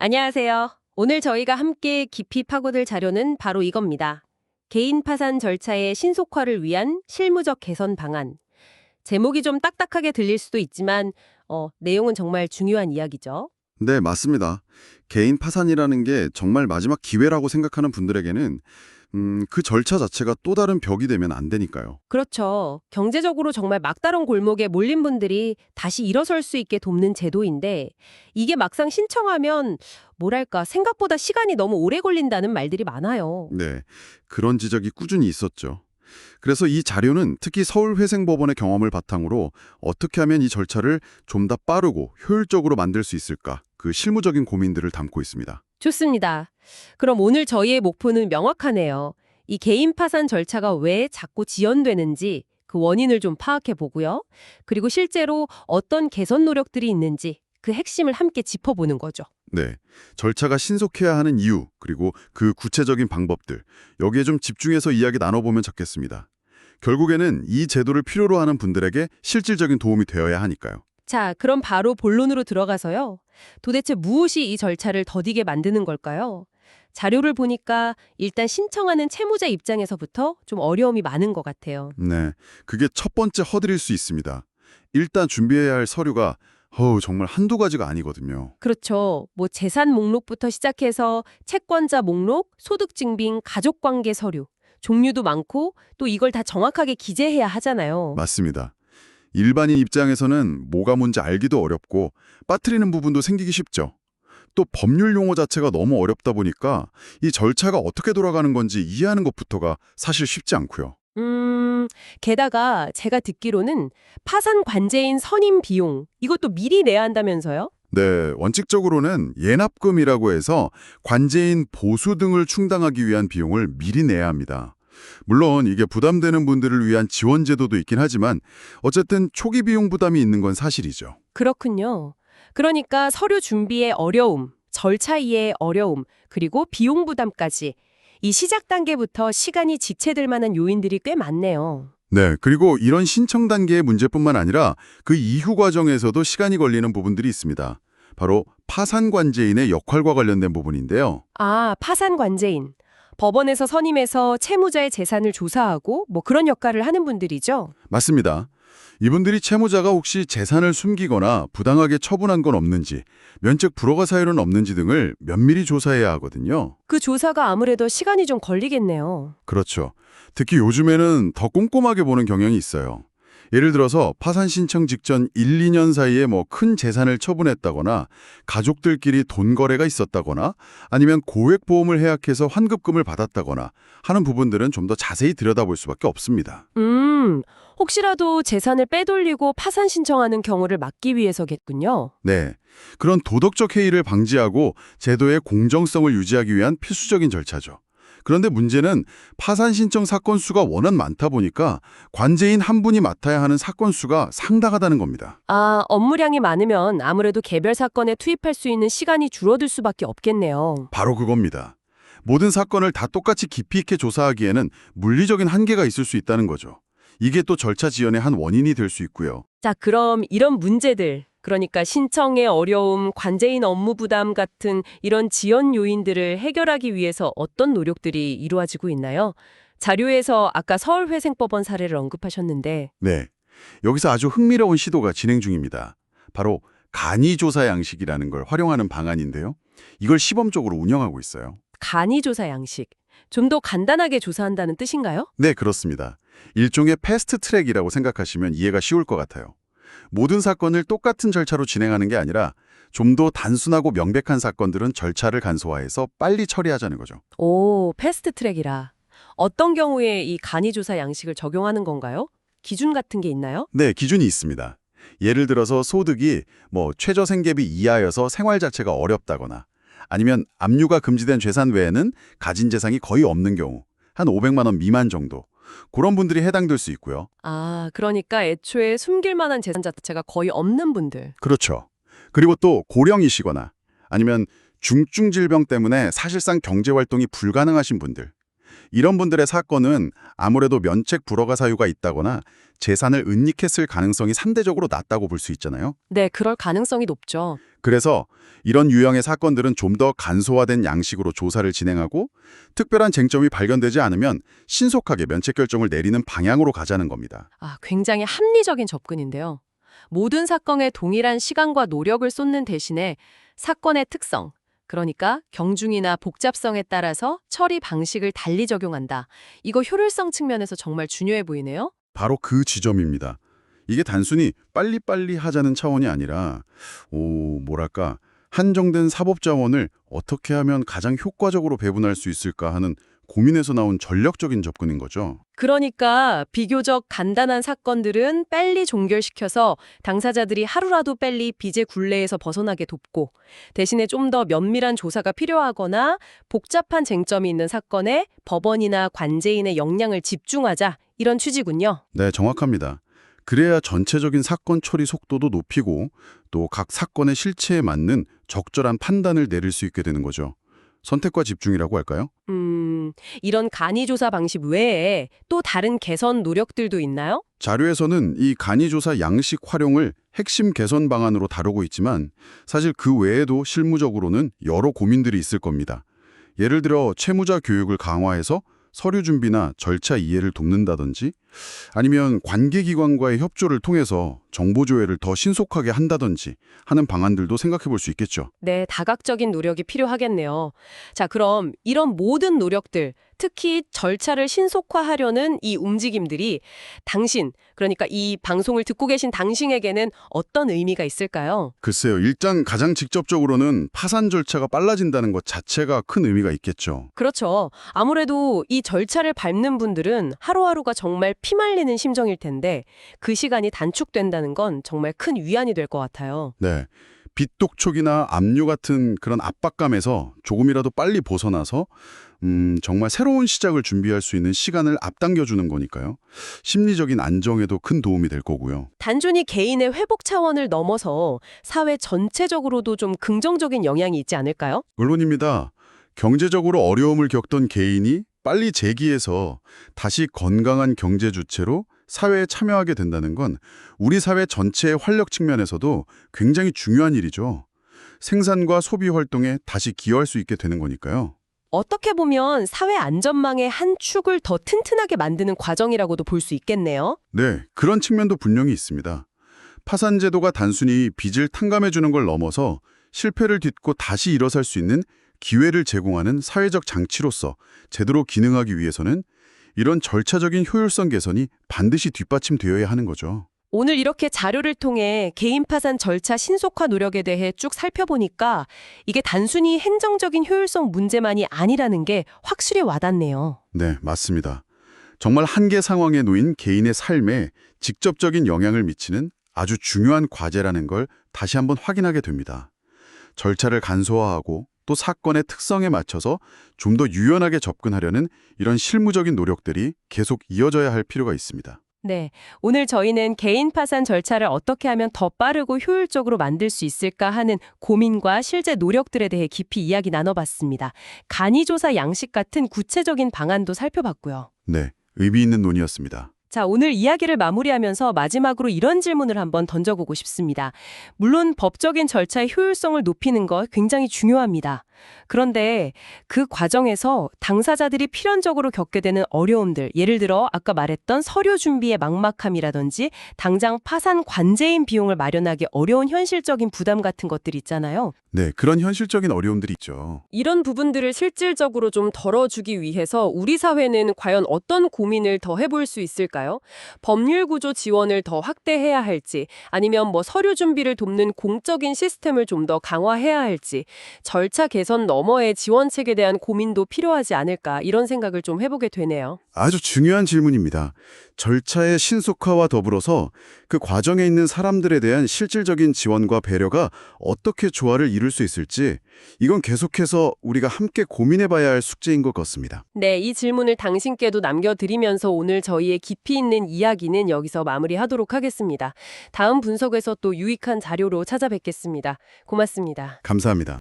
안녕하세요. 오늘 저희가 함께 깊이 파고들 자료는 바로 이겁니다. 개인 파산 절차의 신속화를 위한 실무적 개선 방안. 제목이 좀 딱딱하게 들릴 수도 있지만 내용은 정말 중요한 이야기죠. 네, 맞습니다. 개인 파산이라는 게 정말 마지막 기회라고 생각하는 분들에게는 그 절차 자체가 또 다른 벽이 되면 안 되니까요. 그렇죠. 경제적으로 정말 막다른 골목에 몰린 분들이 다시 일어설 수 있게 돕는 제도인데 이게 막상 신청하면 뭐랄까 생각보다 시간이 너무 오래 걸린다는 말들이 많아요. 네, 그런 지적이 꾸준히 있었죠. 그래서 이 자료는 특히 서울회생법원의 경험을 바탕으로 어떻게 하면 이 절차를 좀 더 빠르고 효율적으로 만들 수 있을까, 그 실무적인 고민들을 담고 있습니다. 좋습니다. 그럼 오늘 저희의 목표는 명확하네요. 이 개인 파산 절차가 왜 자꾸 지연되는지 그 원인을 좀 파악해 보고요. 그리고 실제로 어떤 개선 노력들이 있는지 그 핵심을 함께 짚어보는 거죠. 네, 절차가 신속해야 하는 이유, 그리고 그 구체적인 방법들, 여기에 좀 집중해서 이야기 나눠보면 좋겠습니다. 결국에는 이 제도를 필요로 하는 분들에게 실질적인 도움이 되어야 하니까요. 자, 그럼 바로 본론으로 들어가서요. 도대체 무엇이 이 절차를 더디게 만드는 걸까요? 자료를 보니까 일단 신청하는 채무자 입장에서부터 좀 어려움이 많은 것 같아요. 네, 그게 첫 번째 허들일 수 있습니다. 일단 준비해야 할 서류가 정말 한두 가지가 아니거든요. 그렇죠. 뭐 재산 목록부터 시작해서 채권자 목록, 소득증빙, 가족관계 서류, 종류도 많고 또 이걸 다 정확하게 기재해야 하잖아요. 맞습니다. 일반인 입장에서는 뭐가 뭔지 알기도 어렵고 빠뜨리는 부분도 생기기 쉽죠. 또 법률 용어 자체가 너무 어렵다 보니까 이 절차가 어떻게 돌아가는 건지 이해하는 것부터가 사실 쉽지 않고요. 게다가 제가 듣기로는 파산 관제인 선임 비용, 이것도 미리 내야 한다면서요? 네, 원칙적으로는 예납금이라고 해서 관제인 보수 등을 충당하기 위한 비용을 미리 내야 합니다. 물론 이게 부담되는 분들을 위한 지원 제도도 있긴 하지만 어쨌든 초기 비용 부담이 있는 건 사실이죠. 그렇군요. 그러니까 서류 준비의 어려움, 절차 이해의 어려움, 그리고 비용 부담까지 이 시작 단계부터 시간이 지체될 만한 요인들이 꽤 많네요. 네, 그리고 이런 신청 단계의 문제뿐만 아니라 그 이후 과정에서도 시간이 걸리는 부분들이 있습니다. 바로 파산 관제인의 역할과 관련된 부분인데요. 아, 파산 관제인. 법원에서 선임해서 채무자의 재산을 조사하고 뭐 그런 역할을 하는 분들이죠. 맞습니다. 이분들이 채무자가 혹시 재산을 숨기거나 부당하게 처분한 건 없는지, 면책 불허가 사유는 없는지 등을 면밀히 조사해야 하거든요. 그 조사가 아무래도 시간이 좀 걸리겠네요. 그렇죠. 특히 요즘에는 더 꼼꼼하게 보는 경향이 있어요. 예를 들어서 파산 신청 직전 1, 2년 사이에 큰 재산을 처분했다거나 가족들끼리 돈 거래가 있었다거나 아니면 고액 보험을 해약해서 환급금을 받았다거나 하는 부분들은 좀 더 자세히 들여다볼 수밖에 없습니다. 혹시라도 재산을 빼돌리고 파산 신청하는 경우를 막기 위해서겠군요. 네. 그런 도덕적 해이를 방지하고 제도의 공정성을 유지하기 위한 필수적인 절차죠. 그런데 문제는 파산 신청 사건 수가 워낙 많다 보니까 관제인 한 분이 맡아야 하는 사건 수가 상당하다는 겁니다. 아, 업무량이 많으면 아무래도 개별 사건에 투입할 수 있는 시간이 줄어들 수밖에 없겠네요. 바로 그겁니다. 모든 사건을 다 똑같이 깊이 있게 조사하기에는 물리적인 한계가 있을 수 있다는 거죠. 이게 또 절차 지연의 한 원인이 될 수 있고요. 자, 그럼 이런 문제들, 그러니까 신청의 어려움, 관제인 업무 부담 같은 이런 지연 요인들을 해결하기 위해서 어떤 노력들이 이루어지고 있나요? 자료에서 아까 서울회생법원 사례를 언급하셨는데, 네. 여기서 아주 흥미로운 시도가 진행 중입니다. 바로 간이조사 양식이라는 걸 활용하는 방안인데요. 이걸 시범적으로 운영하고 있어요. 간이조사 양식. 좀 더 간단하게 조사한다는 뜻인가요? 네, 그렇습니다. 일종의 패스트 트랙이라고 생각하시면 이해가 쉬울 것 같아요. 모든 사건을 똑같은 절차로 진행하는 게 아니라 좀 더 단순하고 명백한 사건들은 절차를 간소화해서 빨리 처리하자는 거죠. 오, 패스트 트랙이라. 어떤 경우에 이 간이조사 양식을 적용하는 건가요? 기준 같은 게 있나요? 네, 기준이 있습니다. 예를 들어서 소득이 최저 생계비 이하여서 생활 자체가 어렵다거나 아니면 압류가 금지된 재산 외에는 가진 재산이 거의 없는 경우 한 500만 원 미만 정도 그런 분들이 해당될 수 있고요. 아, 그러니까 애초에 숨길 만한 재산 자체가 거의 없는 분들. 그렇죠. 그리고 또 고령이시거나 아니면 중증 질병 때문에 사실상 경제 활동이 불가능하신 분들 이런 분들의 사건은 아무래도 면책 불허가 사유가 있다거나 재산을 은닉했을 가능성이 상대적으로 낮다고 볼 수 있잖아요. 네, 그럴 가능성이 높죠. 그래서 이런 유형의 사건들은 좀 더 간소화된 양식으로 조사를 진행하고 특별한 쟁점이 발견되지 않으면 신속하게 면책 결정을 내리는 방향으로 가자는 겁니다. 굉장히 합리적인 접근인데요. 모든 사건에 동일한 시간과 노력을 쏟는 대신에 사건의 특성, 그러니까 경중이나 복잡성에 따라서 처리 방식을 달리 적용한다. 이거 효율성 측면에서 정말 중요해 보이네요. 바로 그 지점입니다. 이게 단순히 빨리빨리 하자는 차원이 아니라 뭐랄까 한정된 사법 자원을 어떻게 하면 가장 효과적으로 배분할 수 있을까 하는 고민에서 나온 전략적인 접근인 거죠. 그러니까 비교적 간단한 사건들은 빨리 종결시켜서 당사자들이 하루라도 빨리 빚의 굴레에서 벗어나게 돕고 대신에 좀 더 면밀한 조사가 필요하거나 복잡한 쟁점이 있는 사건에 법원이나 관제인의 역량을 집중하자 이런 취지군요. 네, 정확합니다. 그래야 전체적인 사건 처리 속도도 높이고 또 각 사건의 실체에 맞는 적절한 판단을 내릴 수 있게 되는 거죠. 선택과 집중이라고 할까요? 이런 간이조사 방식 외에 또 다른 개선 노력들도 있나요? 자료에서는 이 간이조사 양식 활용을 핵심 개선 방안으로 다루고 있지만 사실 그 외에도 실무적으로는 여러 고민들이 있을 겁니다. 예를 들어 채무자 교육을 강화해서 서류 준비나 절차 이해를 돕는다든지 아니면 관계기관과의 협조를 통해서 정보 조회를 더 신속하게 한다든지 하는 방안들도 생각해 볼 수 있겠죠. 네, 다각적인 노력이 필요하겠네요. 자, 그럼 이런 모든 노력들, 특히 절차를 신속화하려는 이 움직임들이 그러니까 이 방송을 듣고 계신 당신에게는 어떤 의미가 있을까요? 글쎄요. 일단 가장 직접적으로는 파산 절차가 빨라진다는 것 자체가 큰 의미가 있겠죠. 그렇죠. 아무래도 이 절차를 밟는 분들은 하루하루가 정말 피말리는 심정일 텐데 그 시간이 단축된다는 건 정말 큰 위안이 될 것 같아요. 네. 빚독촉이나 압류 같은 그런 압박감에서 조금이라도 빨리 벗어나서 정말 새로운 시작을 준비할 수 있는 시간을 앞당겨주는 거니까요. 심리적인 안정에도 큰 도움이 될 거고요. 단순히 개인의 회복 차원을 넘어서 사회 전체적으로도 좀 긍정적인 영향이 있지 않을까요? 물론입니다. 경제적으로 어려움을 겪던 개인이 빨리 재기해서 다시 건강한 경제 주체로 사회에 참여하게 된다는 건 우리 사회 전체의 활력 측면에서도 굉장히 중요한 일이죠. 생산과 소비 활동에 다시 기여할 수 있게 되는 거니까요. 어떻게 보면 사회 안전망의 한 축을 더 튼튼하게 만드는 과정이라고도 볼 수 있겠네요. 네, 그런 측면도 분명히 있습니다. 파산제도가 단순히 빚을 탕감해주는 걸 넘어서 실패를 딛고 다시 일어설 수 있는 기회를 제공하는 사회적 장치로서 제대로 기능하기 위해서는 이런 절차적인 효율성 개선이 반드시 뒷받침되어야 하는 거죠. 오늘 이렇게 자료를 통해 개인 파산 절차 신속화 노력에 대해 쭉 살펴보니까 이게 단순히 행정적인 효율성 문제만이 아니라는 게 확실히 와닿네요. 네, 맞습니다. 정말 한계 상황에 놓인 개인의 삶에 직접적인 영향을 미치는 아주 중요한 과제라는 걸 다시 한번 확인하게 됩니다. 절차를 간소화하고 또 사건의 특성에 맞춰서 좀 더 유연하게 접근하려는 이런 실무적인 노력들이 계속 이어져야 할 필요가 있습니다. 네, 오늘 저희는 개인 파산 절차를 어떻게 하면 더 빠르고 효율적으로 만들 수 있을까 하는 고민과 실제 노력들에 대해 깊이 이야기 나눠봤습니다. 간이조사 양식 같은 구체적인 방안도 살펴봤고요. 네, 의미 있는 논의였습니다. 자, 오늘 이야기를 마무리하면서 마지막으로 이런 질문을 한번 던져보고 싶습니다. 물론 법적인 절차의 효율성을 높이는 것 굉장히 중요합니다. 그런데 그 과정에서 당사자들이 필연적으로 겪게 되는 어려움들, 예를 들어 아까 말했던 서류 준비의 막막함이라든지 당장 파산 관제인 비용을 마련하기 어려운 현실적인 부담 같은 것들 있잖아요. 네, 그런 현실적인 어려움들이 있죠. 이런 부분들을 실질적으로 좀 덜어주기 위해서 우리 사회는 과연 어떤 고민을 더 해볼 수 있을까요? 법률 구조 지원을 더 확대해야 할지, 아니면 서류 준비를 돕는 공적인 시스템을 좀 더 강화해야 할지, 절차 개선 너머의 지원책에 대한 고민도 필요하지 않을까 이런 생각을 좀 해보게 되네요. 아주 중요한 질문입니다. 절차의 신속화와 더불어서 그 과정에 있는 사람들에 대한 실질적인 지원과 배려가 어떻게 조화를 이룰 수 있을지 이건 계속해서 우리가 함께 고민해봐야 할 숙제인 것 같습니다. 네, 이 질문을 당신께도 남겨드리면서 오늘 저희의 깊이 있는 이야기는 여기서 마무리하도록 하겠습니다. 다음 분석에서 또 유익한 자료로 찾아뵙겠습니다. 고맙습니다. 감사합니다.